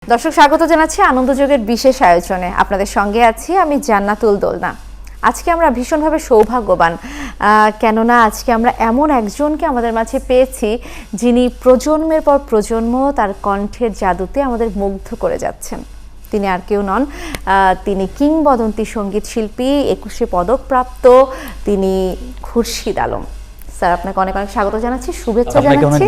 দর্শক স্বাগত জানাচ্ছি আনন্দযোগের বিশেষ আয়োজনে। আপনাদের সঙ্গে আছি আমি জান্নাতুল দোলনা। আজকে আমরা ভীষণভাবে সৌভাগ্যবান, কেননা আজকে আমরা এমন একজনকে আমাদের মাঝে পেয়েছি যিনি প্রজন্মের পর প্রজন্ম তার কণ্ঠের জাদুতে আমাদের মুগ্ধ করে যাচ্ছেন। তিনি আর কেউ নন, তিনি কিংবদন্তি সঙ্গীত শিল্পী, 21শে পদকপ্রাপ্ত তিনি খুরশিদ আলম। স্যার, আপনাকে অনেক অনেক স্বাগত জানাচ্ছি, শুভেচ্ছা জানাচ্ছি।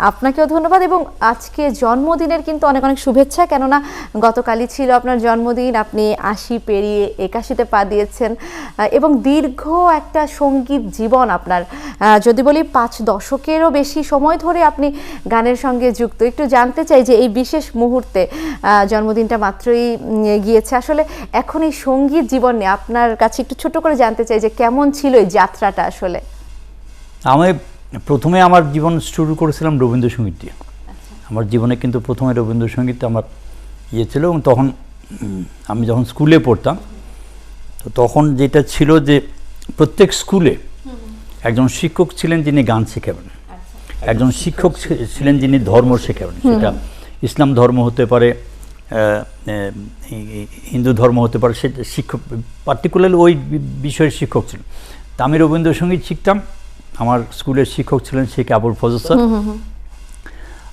আপনাকেও ধন্যবাদ এবং আজকে জন্মদিনের কিন্তু অনেক অনেক শুভেচ্ছা, কেননা গতকালই ছিল আপনার জন্মদিন। আপনি 80 পেরিয়ে 81তে পা দিয়েছেন এবং দীর্ঘ একটা সঙ্গীত জীবন আপনার, যদি বলি 5 দশকেরও বেশি সময় ধরে আপনি গানের সঙ্গে যুক্ত। একটু জানতে চাই যে এই বিশেষ মুহূর্তে, জন্মদিনটা মাত্রই গিয়েছে, আসলে এখন এই সঙ্গীত জীবন নিয়ে আপনার কাছে একটু ছোট করে জানতে চাই যে কেমন ছিল এই যাত্রাটা। আসলে আমি প্রথমে আমার জীবন শুরু করেছিলাম রবীন্দ্রসঙ্গীত দিয়ে। আমার জীবনে কিন্তু প্রথমে রবীন্দ্রসঙ্গীত আমার ছিল এবং তখন আমি যখন স্কুলে পড়তাম তো তখন যেটা ছিল যে প্রত্যেক স্কুলে একজন শিক্ষক ছিলেন যিনি গান শেখাবেন, একজন শিক্ষক ছিলেন যিনি ধর্ম শেখাবেন। সেটা ইসলাম ধর্ম হতে পারে, হিন্দু ধর্ম হতে পারে, সেটা শিক্ষক পার্টিকুলারলি ওই বিষয়ের শিক্ষক ছিলেন। তা আমি রবীন্দ্রসঙ্গীত শিখতাম। আমার স্কুলের শিক্ষক ছিলেন শেখ আবুল ফজল স্যার।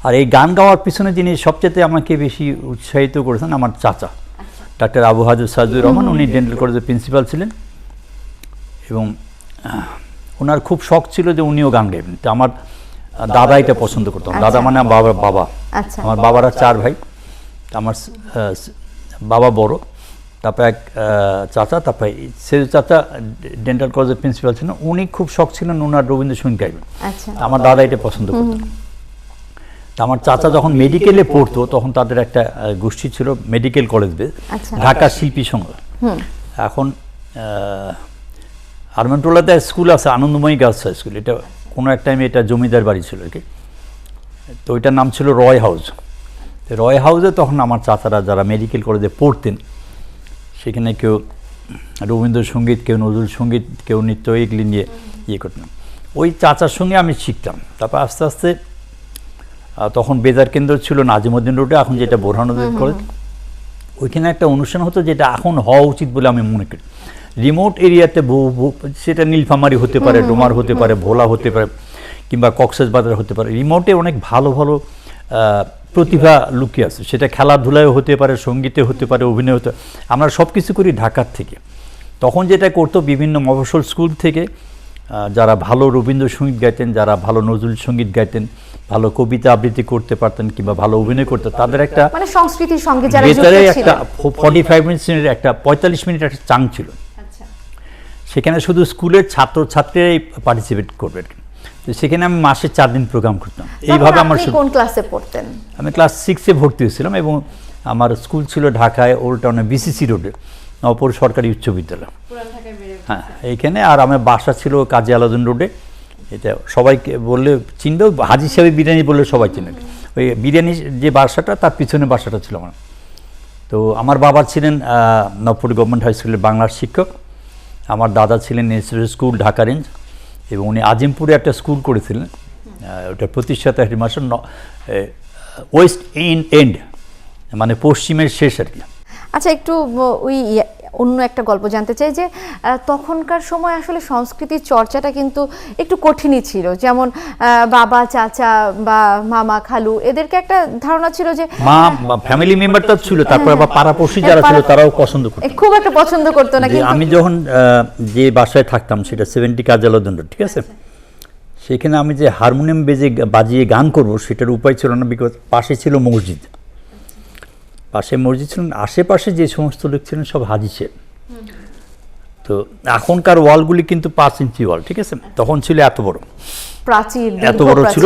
আর এই গান গাওয়ার পিছনে যিনি সবচেয়ে আমাকে বেশি উৎসাহিত করেছেন আমার চাচা ডাক্তার আবু হাজর সাজুর রহমান। উনি ডেন্টাল কলেজের প্রিন্সিপাল ছিলেন এবং ওনার খুব শখ ছিল যে উনিও গান গাইবেন। তো আমার দাদা এটা পছন্দ করতাম। দাদা মানে বাবা। আমার বাবারা 4 ভাই, আমার বাবা বড়, তারপরে এক চাচা, তারপরে সে চাচা ডেন্টাল কলেজের প্রিন্সিপাল ছিলেন। উনি খুব শখ ছিলেন ওনার রবীন্দ্রসঙ্গীত গাইবেন। আমার দাদা এটা পছন্দ করতেন। তা আমার চাচা যখন মেডিকেলে পড়তো তখন তাদের একটা গোষ্ঠী ছিল মেডিকেল কলেজ বেস, ঢাকা শিল্পী সংঘ। এখন আরমানটোলাতে স্কুল আছে আনন্দময়ী গার্লস হাই স্কুল, এটা কোনো এক টাইমে এটা জমিদার বাড়ি ছিল আর কি। তো ওইটার নাম ছিল রয় হাউস। রয় হাউসে তখন আমার চাচারা যারা মেডিকেল কলেজে পড়তেন সেখানে কেউ রবীন্দ্রসঙ্গীত, কেউ নজরুল সঙ্গীত, কেউ নৃত্য, এগুলি নিয়ে করতেন। ওই চাচার সঙ্গে আমি শিখতাম। তারপর আস্তে আস্তে তখন বেজার কেন্দ্র ছিল নাজিমউদ্দিন রোডে, এখন যেটা বোরহানুদ্দিন কলেজ। ওইখানে একটা অনুষ্ঠান হতো যেটা এখন হওয়া উচিত বলে আমি মনে করি। রিমোট এরিয়াতে সেটা নীলফামারী হতে পারে, ডোমার হতে পারে, ভোলা হতে পারে, কিংবা কক্সবাজার হতে পারে। রিমোটে অনেক ভালো ভালো প্রতিভা লুকিয়ে আছে। সেটা খেলাধুলায় হতে পারে, সঙ্গীতে হতে পারে, অভিনয় হতে। আমরা সব কিছু করি ঢাকার থেকে। তখন যেটা করতো বিভিন্ন মফস্বল স্কুল থেকে যারা ভালো রবীন্দ্রসঙ্গীত গাইতেন, যারা ভালো নজরুল সঙ্গীত গাইতেন, ভালো কবিতা আবৃত্তি করতে পারতেন কিংবা ভালো অভিনয় করতেন, তাদের একটা মানে সংস্কৃতির সঙ্গে যারা যুক্ত ছিলেন একটা 45 মিনিটের একটা 45 মিনিট একটা চাং ছিল। সেখানে শুধু স্কুলের ছাত্রছাত্রীরাই পার্টিসিপেট করবে। তো সেখানে আমি মাসে 4 দিন প্রোগ্রাম করতাম। এইভাবে আমার কোন ক্লাসে পড়তেন? আমি ক্লাস 6-এ ভর্তি হয়েছিলাম এবং আমার স্কুল ছিল ঢাকায় ওল্ড টাউনে বিসিসি রোডে, নবপুর সরকারি উচ্চ বিদ্যালয়। হ্যাঁ, এইখানে। আর আমার বাসা ছিল কাজী আলাউদ্দিন রোডে। এটা সবাইকে বললে চিনবে, হাজি সাহেব বিরিয়ানি বললে সবাই চিনবে। ওই বিরিয়ানি যে বাসাটা তার পিছনে বাসাটা ছিল আমার। তো আমার বাবা ছিলেন নবপুর গভর্নমেন্ট হাই স্কুলের বাংলার শিক্ষক। আমার দাদা ছিলেন নেসেসারি স্কুল ঢাকা রেঞ্জ এবং উনি আজিমপুরে একটা স্কুল করেছিলেন। ওটা প্রতিষ্ঠাতা হেডমাস্টার ওয়েস্ট এন্ড, মানে পশ্চিমের শেষ আর কি। আচ্ছা, একটু ওই অন্য একটা গল্প জানতে চাই যে তখনকার সময় আসলে সংস্কৃতির চর্চাটা কিন্তু একটু কঠিনই ছিল। যেমন বাবা, চাচা বা মামা, খালু, এদেরকে একটা ধারণা ছিল যে ফ্যামিলি মেম্বারটা ছিল, তারপর আবার পাড়াপড়শি যারা ছিল তারাও পছন্দ করতো, খুব একটা পছন্দ করতো না। কিন্তু আমি যখন যে বাসায় থাকতাম সেটা 70 কাজী আলাউদ্দিন রোড, ঠিক আছে, সেখানে আমি যে হারমোনিয়াম বাজিয়ে গান করবো সেটার উপায় ছিল না, বিকজ পাশে ছিল মসজিদ। পাশে মসজিদ ছিলেন, আশেপাশে যে সমস্ত লোক ছিলেন সব হাজি সাহেব। তো এখনকার ওয়ালগুলি কিন্তু 5 ইঞ্চি ওয়াল, ঠিক আছে, তখন ছিল এত বড় প্রাচীর, এত বড় ছিল।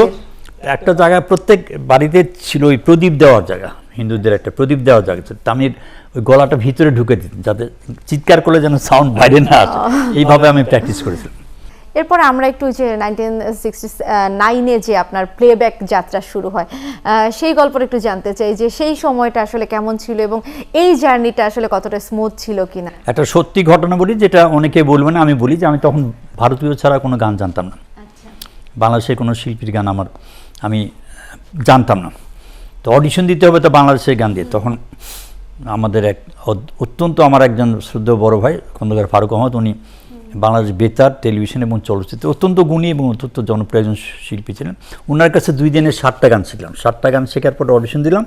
একটা জায়গায় প্রত্যেক বাড়িতে ছিল ওই প্রদীপ দেওয়ার জায়গা, হিন্দুদের একটা প্রদীপ দেওয়ার জায়গা ছিল। আমি ওই গলাটা ভিতরে ঢুকে দিতাম যাতে চিৎকার করলে যেন সাউন্ড বাইরে না আসে। এইভাবে আমি প্র্যাকটিস করেছিলাম। এরপর আমরা একটু যে 1969-এ যে আপনার প্লেব্যাক যাত্রা শুরু হয়, সেই গল্পটা একটু জানতে চাই যে সেই সময়টা আসলে কেমন ছিল এবং এই জার্নিটা আসলে কতটা স্মুথ ছিল কিনা। একটা সত্যি ঘটনা বলি, যেটা অনেকে বলবে না, আমি বলি যে আমি তখন ভারতীয় ছাড়া কোনো গান জানতাম না। বাংলাদেশের কোনো শিল্পীর গান আমি জানতাম না। তো অডিশন দিতে হবে তো বাংলাদেশের গান দিয়ে। তখন আমাদের অত্যন্ত আমার একজন শ্রদ্ধেয় বড় ভাই খন্দকার ফারুক আহমদ, উনি বাংলাদেশ বেতার, টেলিভিশন এবং চলচ্চিত্র অত্যন্ত গুণী এবং অত্যন্ত জনপ্রিয় একজন শিল্পী ছিলেন। ওনার কাছে 2 দিনে 7টা গান শিখলাম। 7টা গান শেখার পর অডিশন দিলাম।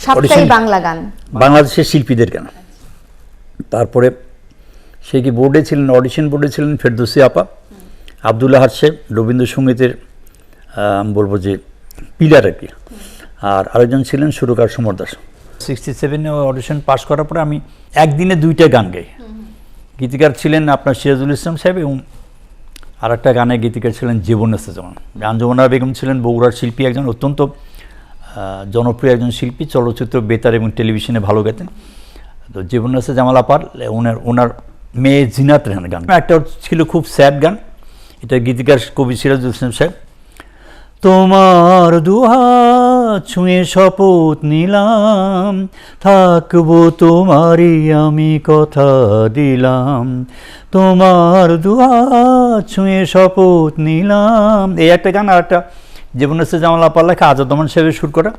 সবটাই বাংলা গান, বাংলাদেশের শিল্পীদের গান। তারপরে সে কি বোর্ডে ছিলেন, অডিশন বোর্ডে ছিলেন ফেরদৌসী আপা, আবদুল্লাহ হাসে, রবীন্দ্রসঙ্গীতের আমি বলবো যে পিলার আর কি। আর আরেকজন ছিলেন সুরকার সমর দাস। 67-এ অডিশন পাস করার পরে আমি একদিনে 2টা গান গাই। গীতিকার ছিলেন আপনার সিরাজুল ইসলাম সাহেব এবং আর একটা গানের গীতিকার ছিলেন জীবনেসা জামান। আঞ্জুমানা বেগম ছিলেন বগুড়ার শিল্পী, একজন অত্যন্ত জনপ্রিয় একজন শিল্পী, চলচ্চিত্র, বেতার এবং টেলিভিশনে ভালো গাইতেন। তো জীবনেসা জামাল আপার ওনার মেয়ে জিনাত রেহান গান। একটা ছিল খুব স্যাড গান, এটা গীতিকার কবি সিরাজুল ইসলাম সাহেব। তোমার দুহাত ছুঁয়ে শপথ নিলাম, থাকবো তোমারই আমি কথা দিলাম। তোমার দুহাত ছুঁয়ে শপথ নিলাম, এই একটা গান। আর একটা জীবনেসা জামাল আপার লেখা, আজাদ রহমান সাহেবের সুর করা।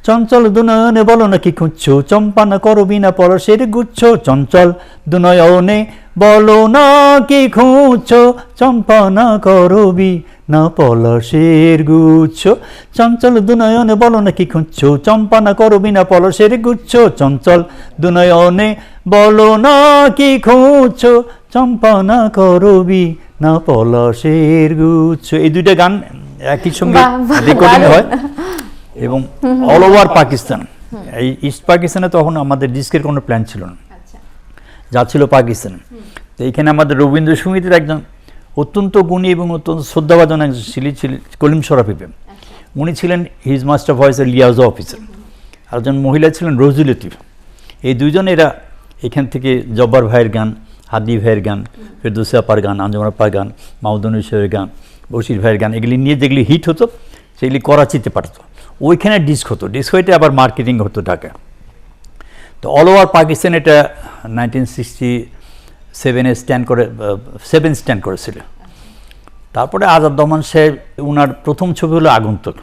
চঞ্চল দুনয়নে বলো না কি খুঁজছো, চম্পা না করবি না পরশের গুচ্ছ। চঞ্চল দুনয়নে বলো না কি খুঁজছো, চম্পা না করবি না পলাশের গুচ্ছ। চঞ্চল দুনয়নে বলো না কি খুঁজছো, চম্পা না করবি না পলাশের গুচ্ছ। চঞ্চল দুনয়নে বলো না কি খুঁজছো, চম্পা না করবি না পলাশের গুচ্ছ। এই 2টা গান একই সঙ্গে রেকর্ডিং হয় এবং অল ওভার পাকিস্তান। এই ইস্ট পাকিস্তানে তখন আমাদের ডিস্কের কোনো প্ল্যান ছিল না, যা ছিল পাকিস্তানে। তো এইখানে আমাদের রবীন্দ্রসঙ্গীতের একজন অত্যন্ত গুণী এবং অত্যন্ত শ্রদ্ধাভাজন একজন ছিলেন কলিম শরাফি। উনি ছিলেন হিজ মাস্টার ভয়েসের লিয়াজা অফিসার। আরেকজন মহিলা ছিলেন রোজি লতিফ। এই 2জন এরা এখান থেকে জব্বার ভাইয়ের গান, হাদি ভাইয়ের গান, ফেরদৌসী আপার গান, আঞ্জুমান আপার গান, মাহমুদুল ইসলামের গান, বশির ভাইয়ের গান, এগুলি নিয়ে যেগুলি হিট হতো সেগুলি করাচিতে পাঠাতো। ওইখানে ডিস্ক হতো, ডিস্ক হইতে আবার মার্কেটিং হতো ঢাকা। তো অল ওভার পাকিস্তান এটা 1967-এ সেভেন স্ট্যান্ড করেছিল। তারপরে আজাদ রহমান সাহেব, ওনার প্রথম ছবি হলো আগন্তুক,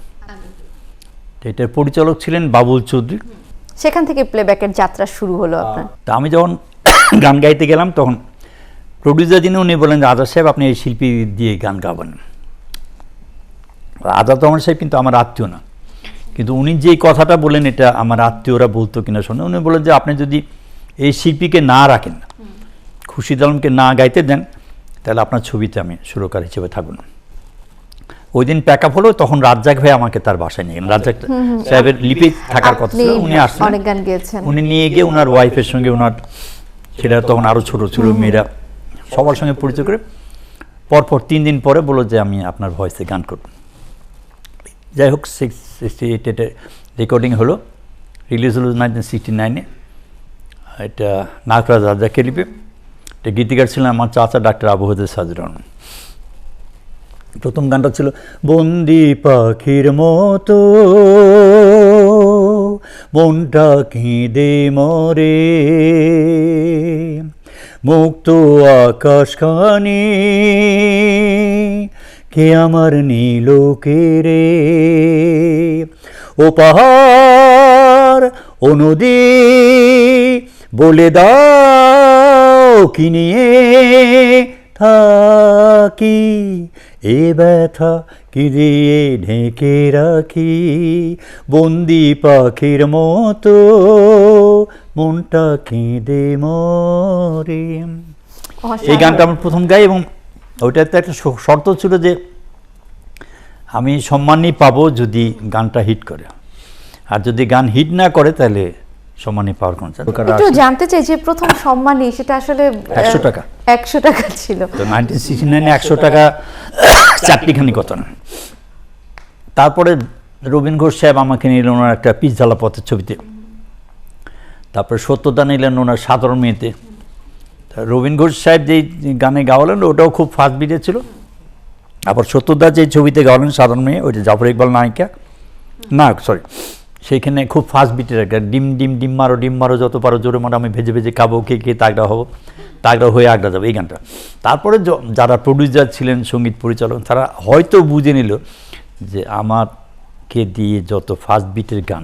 এটার পরিচালক ছিলেন বাবুল চৌধুরী। সেখান থেকে প্লেব্যাকের যাত্রা শুরু হলো আপনার। তা আমি যখন গান গাইতে গেলাম তখন প্রডিউসার যিনি, উনি বলেন যে আজাদ সাহেব আপনি এই শিল্পী দিয়ে গান গাবেন। আজাদ রহমান সাহেব কিন্তু আমার আত্মীয় না, কিন্তু উনি যে কথাটা বলেন এটা আমার আত্মীয়রা বলতো কিনা শোনে। উনি বলেন যে আপনি যদি এই শিল্পীকে না রাখেন, খুরশিদ আলমকে না গাইতে দেন, তাহলে আপনার ছবিতে আমি সুরকার হিসেবে থাকব না। ওই দিন প্যাক আপ হলো, তখন রাজ্জাক ভাই আমাকে তার বাসায় নিয়ে গেলেন। রাজ্জাক সাহেবের লিপি থাকার কথা ছিল, উনি আসলেন, অনেক গান গেয়েছেন। উনি নিয়ে গিয়ে ওনার ওয়াইফের সঙ্গে, ওনার ছেলেরা তখন আরও ছোট ছিল, মেয়েরা সবার সঙ্গে পরিচয় করে পরপর 3 দিন পরে বললো যে আমি আপনার ভয়েসে গান করব। যাই হোক 68-এ রেকর্ডিং হলো, রিলিজ হলো 1969-এ। এটা নাগরাজ রাজ্জাকের লিপি। এটা গীতিকার ছিলেন আমার চাচা ডাক্তার আবু হজর সাজির রহমান। প্রথম গানটা ছিল বন্দি পাখির মতো মনটা কেঁদে মরে, মুক্ত আকাশখানি কে আমার নীল কেরে। ও পাহাড় ও নদী বলে দাও কি নিয়ে থাকি, এ ব্যথা কি দিয়ে ঢেকে রাখি, বন্দি পাখির মতো মনটা কেঁদে মরে। এই গানটা আমার প্রথম গাই এবং ওইটাতে একটা শর্ত ছিল যে আমি সম্মানই পাবো যদি গানটা হিট করে, আর যদি গান হিট না করে তাহলে সম্মানই পাওয়ার কোনো চান্স। একটু জানতে চাই যে প্রথম সম্মানই সেটা আসলে 100 টাকা। 100 টাকা ছিল তো 1969-এ 100 টাকা চারটিখানি কথা না। তারপরে রবীন ঘোষ সাহেব আমাকে নিলেন ওনার একটা পিচঝালা পথের ছবিতে, তারপরে সত্যদা নিলেন ওনার সাধারণ মেয়েতে। রবীন ঘোষ সাহেব যেই গানে গাওয়ালেন ওটাও খুব ফাস্ট বিটে ছিল। আবার সত্যদা যে ছবিতে গাওয়ালেন সাধারণ মেয়ে, ওইটা জাফর ইকবাল নায়িকা, না সরি, সেইখানে খুব ফাস্ট বিটের একটা ডিম ডিম ডিম মারো যত পারো জোরে মারো, আমি ভেজে ভেজে খাবো, কে তাগড়া হবো, তাগড়া হয়ে আগড়া যাবো, এই গানটা। তারপরে যারা প্রডিউসার ছিলেন, সঙ্গীত পরিচালক, তারা হয়তো বুঝে নিল যে আমার কে দিয়ে যত ফাস্ট বিটের গান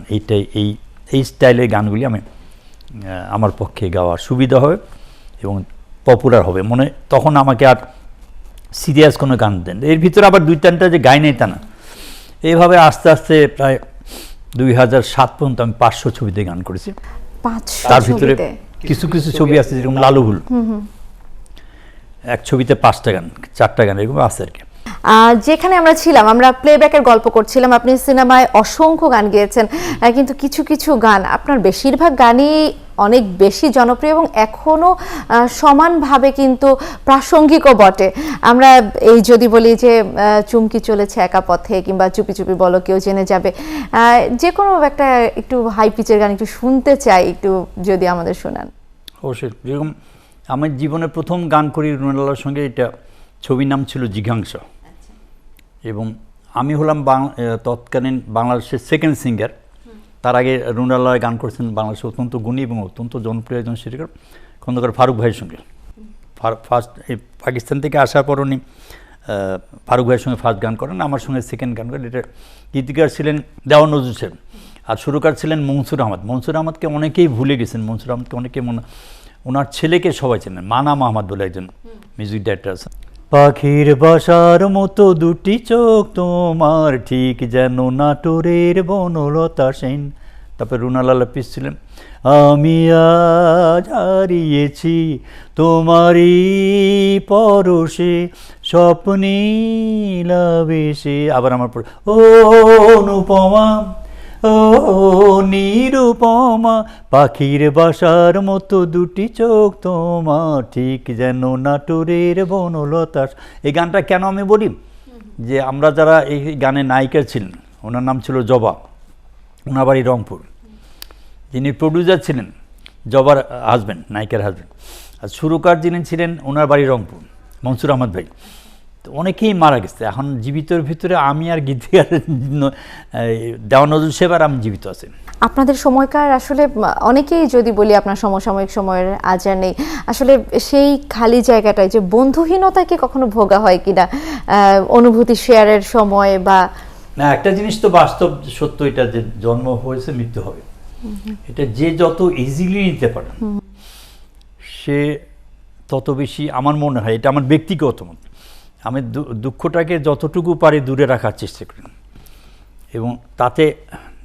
এই স্টাইলের গানগুলি আমার পক্ষে গাওয়ার সুবিধা হবে এবং পপুলার হবে। তখন আমাকে আর সিরিয়াস কোনো গান দেন, এর ভিতরে আবার 2-3টা যে গাই নেই তা না। এইভাবে আস্তে আস্তে প্রায় 2007 পর্যন্ত আমি 500 ছবিতে গান করেছি। 500 তার ভিতরে ছবিতে? কিছু কিছু ছবি আছে যেরকম লালুহুল, এক ছবিতে 5টা গান 4টা গান এরকম আছে আর কি। যেখানে আমরা ছিলাম, আমরা প্লেব্যাকের গল্প করছিলাম, আপনি সিনেমায় অসংখ্য গান গেয়েছেন, কিন্তু কিছু কিছু গান, আপনার বেশিরভাগ গানই অনেক বেশি জনপ্রিয় এবং এখনো সমানভাবে কিন্তু প্রাসঙ্গিকও বটে। আমরা এই যদি বলি যে চুমকি চলেছে একা পথে, কিংবা চুপি চুপি বলো কেউ জেনে যাবে, যে কোনো একটা একটু হাই পিচের গান একটু শুনতে চাই, একটু যদি আমাদের শোনান। অবশ্যই। যেরকম আমার জীবনে প্রথম গান করি রুনালার সঙ্গে, এটা ছবির নাম ছিল জিঘাংসা, এবং আমি হলাম তৎকালীন বাংলাদেশের সেকেন্ড সিঙ্গার। তার আগে রুনাল্লাহ গান করেছেন বাংলাদেশের অত্যন্ত গুণী এবং অত্যন্ত জনপ্রিয় একজন শিল্পী খন্দকার ফারুক ভাইয়ের সঙ্গে। ফার্স্ট পাকিস্তান থেকে আসার পর উনি ফারুক ভাইয়ের সঙ্গে ফার্স্ট গান করেন, আমার সঙ্গে সেকেন্ড গান করেন। এটা গীতিকার ছিলেন দেওয়ান নজরুল সাহেব, আর সুরকার ছিলেন মনসুর আহমদ। মনসুর আহমদকে অনেকেই ভুলে গেছেন, মনসুর আহমদকে অনেকে ওনার ছেলেকে সবাই চেনেন, মানা মাহমদ বলে একজন মিউজিক ডাইরেক্টর আছে। পাখির বাসার মতো দুটি চোখ তোমার, ঠিক যেন নাটোরের বনলতা সেন। তারপরে রুনালাল পিস ছিলেন, আমি আজ হারিয়েছি তোমারই পরশে স্বপ্নীলাবেশে। আবার আমার পর ও অনুপমা ও নিরুপমা, পাখির বাসার মতো দুটি চোখ তোমার, ঠিক যেন নাটোরের বনলতা। এই গানটা কেন আমি বলি, যে আমরা যারা এই গানের নায়িকা ছিলেন, ওনার নাম ছিল জবা, ওনার বাড়ি রংপুর। যিনি প্রডিউসার ছিলেন জবার হাজব্যান্ড, নায়িকার হাজব্যান্ড, আর সুরকার যিনি ছিলেন ওনার বাড়ি রংপুর, মনসুর আহমদ ভাই। তো অনেকেই মারা গেছে, এখন জীবিতর ভিতরে আমি আর গীতিকারের দেওয়ান নজরুল সাহেব আর আমি জীবিত আছি। আপনাদের সময়কার আসলে অনেকেই যদি বলি আপনার সমসাময়িক সময়ের আজার নেই, আসলে সেই খালি জায়গাটায় যে বন্ধুহীনতাকে কখনো ভোগা হয় কিনা, অনুভূতি শেয়ারের সময় বা না। একটা জিনিস তো বাস্তব সত্য, এটা যে জন্ম হয়েছে মৃত্যু হবে, এটা যে যত ইজিলি নিতে পারে সে তত বেশি, আমার মনে হয়, এটা আমার ব্যক্তিগত মত, আমি দুঃখটাকে যতটুকু পারি দূরে রাখার চেষ্টা করি এবং তাতে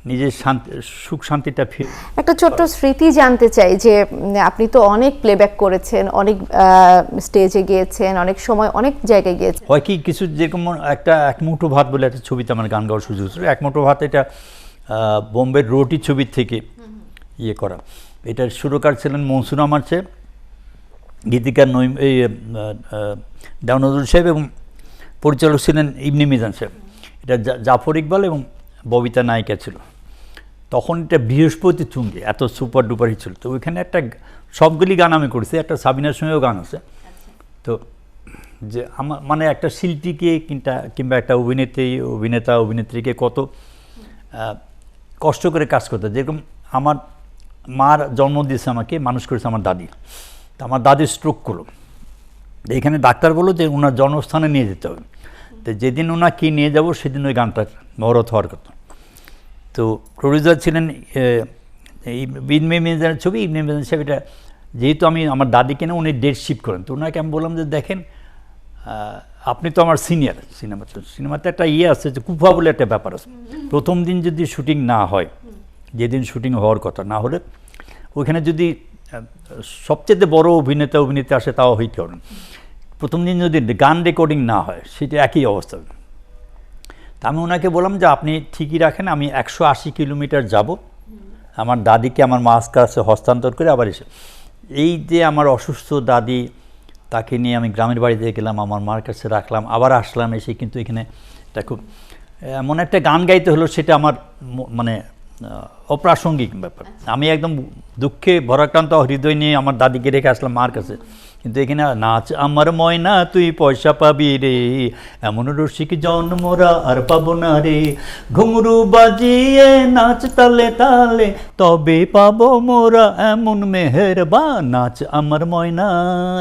নিজের সুখ শান্তিটা ফিরে। একটা ছোট্ট স্মৃতি জানতে চাই, যে আপনি তো অনেক প্লেব্যাক করেছেন, অনেক স্টেজে গিয়েছেন, অনেক সময় অনেক জায়গায় গিয়েছেন। হয় কি কিছু, যেরকম একটা এক মুঠো ভাত বলে একটা ছবিতে আমার গান গাওয়ার সুযোগ ছিল। এক মুঠো ভাত এটা বোম্বের রোটি ছবির থেকে ইয়ে করা। এটার সুরকার ছিলেন মনসুর আহমদ সাহেব, গীতিকার দেওয়ান নজরুল সাহেব এবং পরিচালক ছিলেন ইবনে মিজান সাহেব। এটা জাফর ইকবাল এবং ববিতা নায়িকা ছিল। তখন এটা বৃহস্পতি চুমকি এত সুপার ডুপার হিট ছিল। তো ওইখানে একটা সবগুলি গান আমি করেছি, একটা সাবিনার সঙ্গেও গান আছে। তো যে আমার মানে একটা শিল্পীকে কিংবা একটা অভিনেতা অভিনেত্রীকে কত কষ্ট করে কাজ করতে। যেরকম আমার মার জন্ম দিয়েছে, আমাকে মানুষ করেছে আমার দাদি। তো আমার দাদির স্ট্রোক করলো, এখানে ডাক্তার বললো যে ওনার জন্মস্থানে নিয়ে যেতে হবে। তো যেদিন ওনাকে নিয়ে যাব সেদিন ওই গানটা মহরত হওয়ার কথা। তো প্রডিউসার ছিলেন ইবনে মিজানের ছবি, ইবনে মিজান সাহেব। এটা যেহেতু আমি আমার দাদিকে না উনি ডেট শিফট করেন, তো ওনাকে আমি বললাম যে দেখেন আপনি তো আমার সিনিয়র, সিনেমাতে একটা ইয়ে আছে যে কুফা বলে একটা ব্যাপার আছে। প্রথম দিন যদি শুটিং না হয়, যেদিন শুটিং হওয়ার কথা না হলে, ওইখানে যদি সবচেয়ে বড় অভিনেতা অভিনেত্রী আসে তাও হইতে হবে, প্রথম দিন যদি গান রেকর্ডিং না হয় সেটা একই অবস্থা। তা আমি ওনাকে বললাম যে আপনি ঠিকই রাখেন, আমি 180 কিলোমিটার যাব আমার দাদিকে আমার মার কাছে হস্তান্তর করে আবার এসে। এই যে আমার অসুস্থ দাদি, তাকে নিয়ে আমি গ্রামের বাড়িতে গেলাম, আমার মার কাছে রাখলাম, আবার আসলাম, এসে কিন্তু এখানে এটা খুব এমন একটা গান গাইতে হলো, সেটা আমার মানে অপ্রাসঙ্গিক ব্যাপার। আমি একদম দুঃখে ভরাক্রান্ত হৃদয় নিয়ে আমার দাদিকে রেখে আসলাম মার কাছে। কিন্তু এখানে নাচ আমার ময়না তুই পয়সা পাবি রে, এমন রসিক জন্মরা আর পাবো না রে, ঘুঙরু বাজিয়ে নাচ তালে তালে তবে পাবো মোরা, এমন মেহেরবা নাচ আমার ময়না।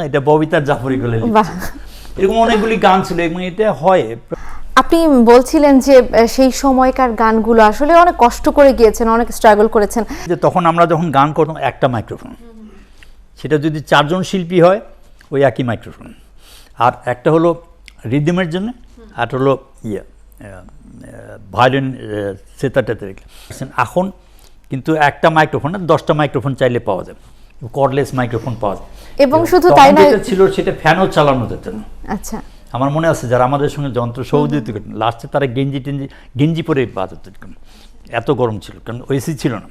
এটা ববিতার জাফর ইকবাল। এরকম অনেকগুলি গান ছিল এবং এটা হয়। আপনি বলছিলেন যে সেই সময়কার গানগুলো আসলে অনেক কষ্ট করে গিয়েছেন, অনেক স্ট্রাগল করেছেন। যে তখন আমরা যখন গান করতাম একটা মাইক্রোফোন, সেটা যদি 4 জন শিল্পী হয় ওই একই মাইক্রোফোন, আর একটা হলো রিদমের জন্য, আর হলো ভায়োলিন সেতারটাতে। এখন কিন্তু একটা মাইক্রোফোন 10টা মাইক্রোফোন চাইলে পাওয়া যায়, কর্ডলেস মাইক্রোফোন পাওয়া যায়। এবং শুধু তাই না, ছিল সেটা ফ্যানও চালানো যেত না। আচ্ছা, আমার মনে আছে যারা আমাদের সঙ্গে যন্ত্র সহযোগিতা করতেন, লাস্টে তারা গেঞ্জি পরে বাজাতো, এত গরম ছিল, কারণ এসি ছিল না।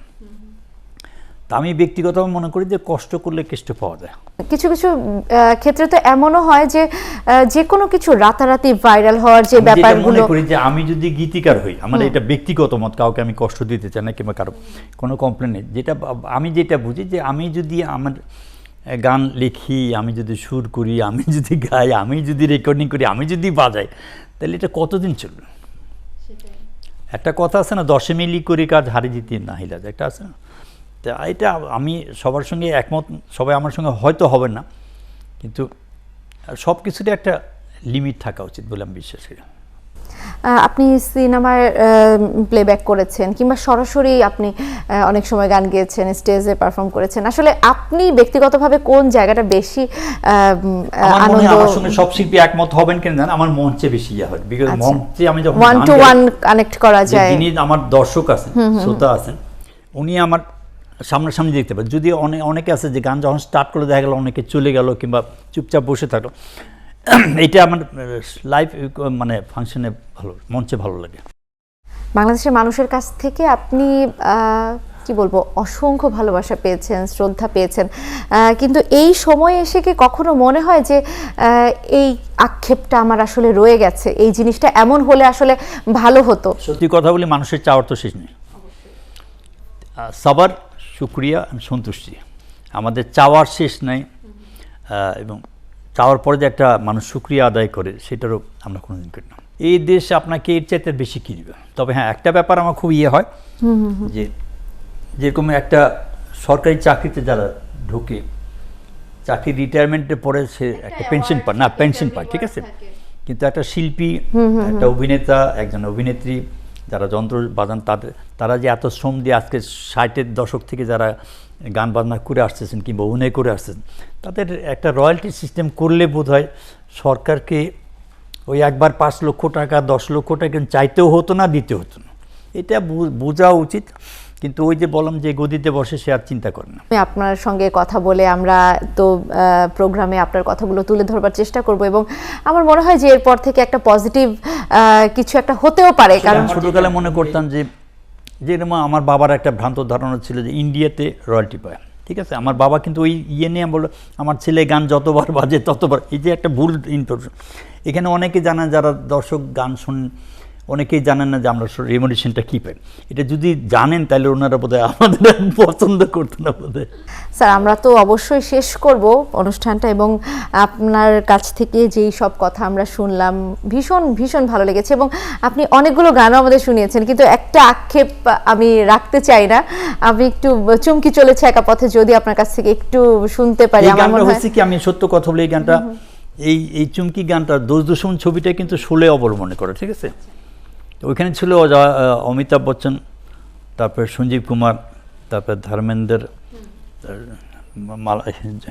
তা আমি ব্যক্তিগতভাবে মনে করি যে কষ্ট করলে কেষ্ট পাওয়া যায়। কিছু কিছু ক্ষেত্রে তো এমনও হয় যে যে কোনো কিছু রাতারাতি ভাইরাল হওয়ার যে ব্যাপারগুলো, মনে করি যে আমি যদি গীতিকার হই, আমার এটা ব্যক্তিগত মত, কাউকে আমি কষ্ট দিতে চাই না কিংবা কারো কোনো কমপ্লেন নেই। আমি যেটা বুঝি যে আমি যদি আমার গান লিখি, আমি যদি সুর করি, আমি যদি গাই, আমি যদি রেকর্ডিং করি, আমি যদি বাজাই, তাহলে এটা কতদিন চলবে? একটা কথা আছে না, 10 মিলি করি কাজ হারি জিতি না হিলা, একটা আছে না। তা এটা আমি সবার সঙ্গে একমত, সবাই আমার সঙ্গে হয়তো হবে না, কিন্তু সব কিছুরই একটা লিমিট থাকা উচিত বলে আমি বিশ্বাস করি। আপনি সিনেমার প্লেব্যাক করেছেন কিংবা সরাসরি আপনি অনেক সময় গান গেয়েছেন, স্টেজে পারফর্ম করেছেন। আসলে আপনি ব্যক্তিগতভাবে কোন জায়গাটা বেশি আনন্দ? আমার সঙ্গে সব শিল্পী একমত হবেন কেন জানেন, আমার মঞ্চে বেশি ইয়া হয়, বিকজ মঞ্চে আমি যখন ওয়ান টু ওয়ান কানেক্ট করা যায়। যিনি আমার দর্শক আছেন, শ্রোতা আছেন, উনি আমার সামনাসামনি দেখতে পারে। যদি অনেকে আছে যে গান যখন স্টার্ট করে দেখা গেল অনেকে চলে গেল কিংবা চুপচাপ বসে থাকলো, এটা আমার লাইভ মানে ফাংশনে ভালো, মঞ্চে ভালো লাগে। বাংলাদেশের মানুষের কাছ থেকে আপনি কি বলবো, অসংখ্য ভালোবাসা পেয়েছেন, শ্রদ্ধা পেয়েছেন, কিন্তু এই সময়ে এসে কি কখনো মনে হয় যে এই আক্ষেপটা আমার আসলে রয়ে গেছে, এই জিনিসটা এমন হলে আসলে ভালো হতো? সত্যি কথা বলি, মানুষের চাওয়ার তো শেষ নেই। সবার শুকরিয়া, সন্তুষ্টি, আমাদের চাওয়ার শেষ নাই। এবং চাওয়ার পরে যে একটা মানুষ শুকরিয়া আদায় করে, সেটারও আমরা কোনোদিন করি না। এই দেশ আপনাকে এর চাইতে বেশি কী দিবে। তবে হ্যাঁ, একটা ব্যাপার আমার খুব ইয়ে হয় যে যেরকম একটা সরকারি চাকরিতে যারা ঢোকে, চাকরি রিটায়ারমেন্টের পরে সে একটা পেনশন পায়, না পেনশন পায়, ঠিক আছে, কিন্তু একটা শিল্পী, একটা অভিনেতা, একজন অভিনেত্রী যারা যন্ত্র বাজান, তারা যে এত শ্রম দিয়ে আজকে 60-এর দশক থেকে যারা গান বাজনা করে আসতেছেন কিংবা অভিনয় করে আসতেছেন, তাদের একটা রয়্যালটি সিস্টেম করলে বোধ হয় সরকারকে ওই একবার 5 লক্ষ টাকা 10 লক্ষ টাকা চাইতেও হতো না, দিতে হতো না। এটা বোঝা উচিত। কিন্তু ওই যে বললাম যে গদিতে বসে সে আর চিন্তা করে না। আপনার সঙ্গে কথা বলে আমরা তো প্রোগ্রামে আপনার কথাগুলো তুলে ধরবার চেষ্টা করব, এবং আমার মনে হয় যে এরপর থেকে একটা পজিটিভ কিছু একটা হতেও পারে। কারণ ছোটবেলায় মনে করতাম যে যেরকম আমার বাবার একটা ভ্রান্ত ধারণা ছিল যে ইন্ডিয়াতে রয়্যালটি পায়, ঠিক আছে। আমার বাবা কিন্তু ওই ইয়ে নিয়ে বললো আমার ছেলে গান যতবার বাজে ততবার, এই যে একটা ভুল ইনফরমেশন। এখানে অনেকে জানেন, যারা দর্শক গান শুনেন, অনেকেই জানেন না যে আমরা রেমোডিশনটা কী পাই। এটা যদি জানেন তাহলে ওনারা বোধহয় আমাদের পছন্দ করতেন না বোধহয়। স্যার, আমরা তো অবশ্যই শেষ করব অনুষ্ঠানটা, এবং আপনার কাছ থেকে যেই সব কথা আমরা শুনলাম ভীষণ ভীষণ ভালো লেগেছে, এবং আপনি অনেকগুলো গানও আমাদের শুনিয়েছেন। কিন্তু একটা আক্ষেপ আমি রাখতে চাই না, আমি একটু চুমকি চলেছে একা পথে যদি আপনার কাছ থেকে একটু শুনতে পারি। আমার মনে হয় কি, আমি সত্য কথা বলি, এই গানটা এই চুমকি গানটা দোষ দুশ্মন ছবিটা কিন্তু 16 অবলম্বনে করে, ঠিক আছে। ওইখানে ছিল অমিতাভ বচ্চন, তারপর সঞ্জীব কুমার, তারপর ধর্মেন্দ্র,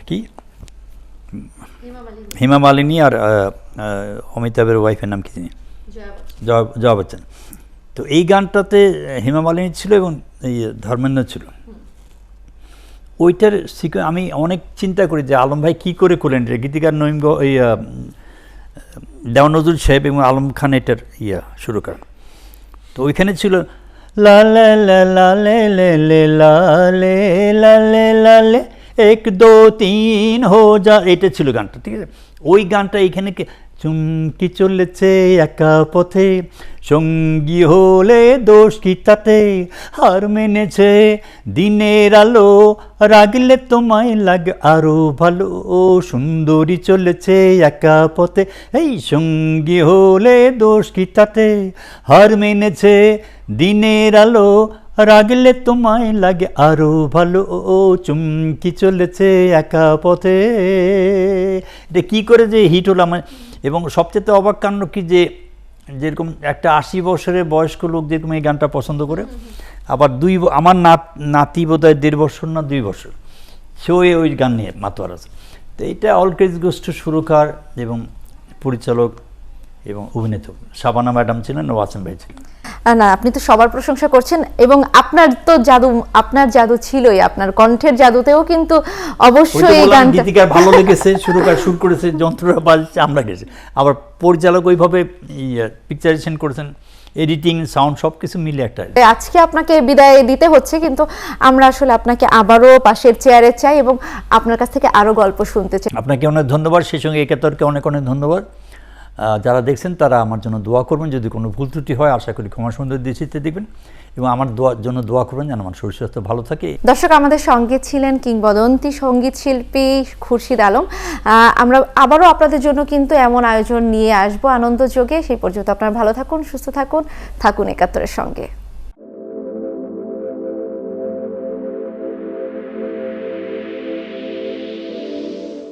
কি হেমা মালিনী, আর অমিতাভের ওয়াইফের নাম কি জানি, জয়া বচ্চন। তো এই গানটাতে হেমা মালিনী ছিল এবং এই ধর্মেন্দ্র ছিল। ওইটার আমি অনেক চিন্তা করি যে আলম ভাই কী করে করলেন, গীতিকার নঈম এই দেওয়ান নজরুল সাহেব এবং আলম খান এটার শুরু করেন। তো ওইখানে ছিল লা লা লা লা লে লে লে লা লে লা লে লা লে 1 2 3 হো যা, এটা ছিল গানটা, ঠিক আছে। ওই গানটা এইখানে চুমকি চলেছে একা পথে, সঙ্গী হলে দোষ কি তাতে, হার মেনেছে দিনের আলো, রাগলে তোমায় লাগে আরো ভালো, সুন্দরী চলেছে একা পথে, এই সঙ্গী হলে দোষ কি তাতে, হার মেনেছে দিনের আলো, রাগলে তোমায় লাগে আরো ভালো, চুমকি চলেছে একা পথে। এটা কী করে যে হিট হলো আমার। এবং সবচেয়ে অবাক কাণ্ড কি যে যেরকম একটা 80 বছরের বয়স্ক লোক যেরকম এই গানটা পছন্দ করে, আবার আমার নাতি বোধহয় 1.5 বছর না 2 বছর, সেও ওই গান নিয়ে মাতোয়ার আছে। তো এটা অল ক্রেডিট গোস টু সুরকার এবং পরিচালক এবং অভিনেতা শাবানা ম্যাডাম ছিলেন, ওয়াসিম ভাই ছিলেন। না, আপনি তো সবার প্রশংসা করছেন এবং আপনার জাদু ছিলই, আপনার কণ্ঠের জাদুতেও কিন্তু অবশ্যই এই গানটা গীতিকার ভালো লেগেছে, সুরকার সুর করেছে, যন্ত্রটা বাজছে, আমরা গেছি। আবার পরিচালক ওইভাবে পিকচারেশন করেছেন, এডিটিং, সাউন্ড সব কিছু মিলে একটা। আজকে আপনাকে বিদায় দিতে হচ্ছে, কিন্তু আমরা আসলে আপনাকে আবারও পাশের চেয়ারে চাই এবং আপনার কাছ থেকে আরো গল্প শুনতে চাই। আপনাকে অনেক ধন্যবাদ, সেই সঙ্গে একাত্তরকে অনেক অনেক ধন্যবাদ। যারা দেখছেন তারা আমার জন্য দোয়া করবেন, যদি কোনো ভুল ত্রুটি হয় আশা করি ক্ষমা সুন্দর দৃষ্টিতে দেখবেন, এবং আমার জন্য দোয়া করবেন যেন আমার শরীর স্বাস্থ্য ভালো থাকে। দর্শক, আমাদের সঙ্গে ছিলেন কিংবদন্তি সঙ্গীত শিল্পী খুরশিদ আলম। আমরা আবারও আপনাদের জন্য কিন্তু এমন আয়োজন নিয়ে আসবো আনন্দযোগে। সেই পর্যন্ত আপনারা ভালো থাকুন, সুস্থ থাকুন, থাকুন একাত্তরের সঙ্গে।